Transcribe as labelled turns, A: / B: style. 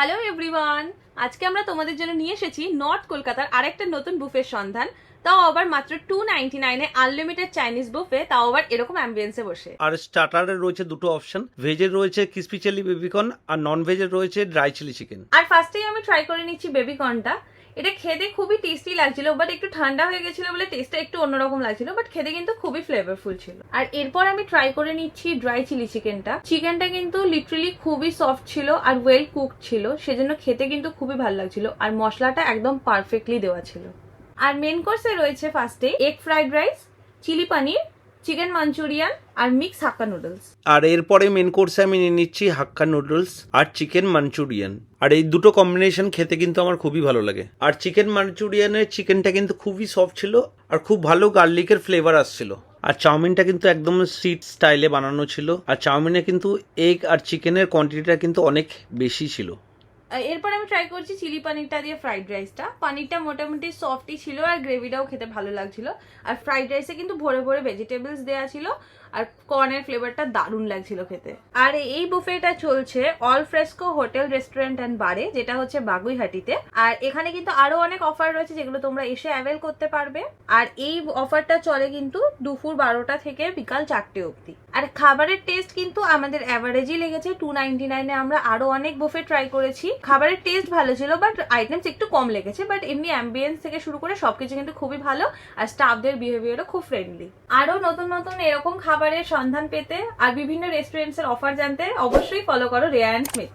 A: Hello everyone, আজকে আমরা তোমাদের জন্য নিয়ে এসেছি নর্থ কলকাতার আরেকটা নতুন বুফের সন্ধান। তাও আবার মাত্র 299 এ আনলিমিটেড চাইনিজ বুফে, তাও আবার এরকম অ্যাম্বিয়েন্সে বসে।
B: আর স্টার্টারের রয়েছে দুটো অপশন, ভেজের রয়েছে ক্রিসপি চিলি বেবিকর্ন আর নন ভেজের রয়েছে ড্রাই চিলি চিকেন।
A: আর ফার্স্টেই আমি ট্রাই করে নিচ্ছি বেবিকর্নটা। এটা খেতে খুবই টেস্টি লাগছিল, বাট একটু ঠান্ডা হয়ে গেছিল বলে টেস্টটা একটু অন্যরকম লাগছিল, বাট খেতে কিন্তু খুবই ফ্লেভারফুল ছিল। আর এরপর আমি ট্রাই করে নিচ্ছি ড্রাই চিলি চিকেনটা। চিকেনটা কিন্তু লিটারালি খুবই সফট ছিল আর ওয়েল কুকড ছিল, সেজন্য খেতে কিন্তু খুবই ভালো লাগছিল। আর মশলাটা একদম পারফেক্টলি দেওয়া ছিল। আর মেন কোর্সে রয়েছে ফার্স্টে এগ ফ্রাইড রাইস, চিলি পানির, চিকেন মাঞ্চুরিয়ান আর মিক্স হাক্কা নুডলস।
B: আর এরপরে মেন কোর্সে আমি নিয়ে নিচ্ছি হাক্কা নুডলস আর চিকেন মাঞ্চুরিয়ান। আর এই দুটো কম্বিনেশন খেতে কিন্তু আমার খুবই ভালো লাগে। আর চিকেন মাঞ্চুরিয়ানের চিকেনটা কিন্তু খুবই সফট ছিল আর খুব ভালো গার্লিকের ফ্লেভার আসছিল। আর চাউমিনটা কিন্তু একদম স্ট্রিট স্টাইলে বানানো ছিল। আর চাউমিনে কিন্তু এগ আর চিকেনের কোয়ান্টিটিটা কিন্তু অনেক বেশি ছিল।
A: এরপর আমি ট্রাই করছি চিলি পানিরটা দিয়ে ফ্রাইড রাইসটা। পানিরটা মোটামুটি সফটই ছিল আর গ্রেভিটাও খেতে ভালো লাগছিল। আর ফ্রাইড রাইসে কিন্তু ভরে ভরে ভেজিটেবলস দেওয়া ছিল আর কর্নের ফ্লেভারটা দারুণ লাগছিল খেতে। আর এই বুফেটা চলছে all fresco hotel restaurant and বারে, যেটা হচ্ছে বাগুইহাটিতে। আর এখানে কিন্তু আরো অনেক অফার রয়েছে যেগুলো তোমরা এসে অ্যাভেল করতে পারবে। আর এই অফারটা চলে কিন্তু দুপুর 12টা থেকে বিকাল 4টে অবধি। আর খাবারের টেস্ট কিন্তু আমাদের অ্যাভারেজই লেগেছে। 299 আমরা আরো অনেক বুফে ট্রাই করেছি, খাবারের টেস্ট ভালো ছিল, বাট আইটেমস একটু কম লেগেছে। বাট এমনি অ্যাম্বিয়েন্স থেকে শুরু করে সবকিছু কিন্তু খুবই ভালো আর স্টাফদের বিহেভিয়ারও খুব ফ্রেন্ডলি। আরো নতুন নতুন এরকম খাবারের সন্ধান পেতে আর বিভিন্ন রেস্টুরেন্টস এর অফার জানতে অবশ্যই ফলো করো রেয়া এন্ড স্মিথ।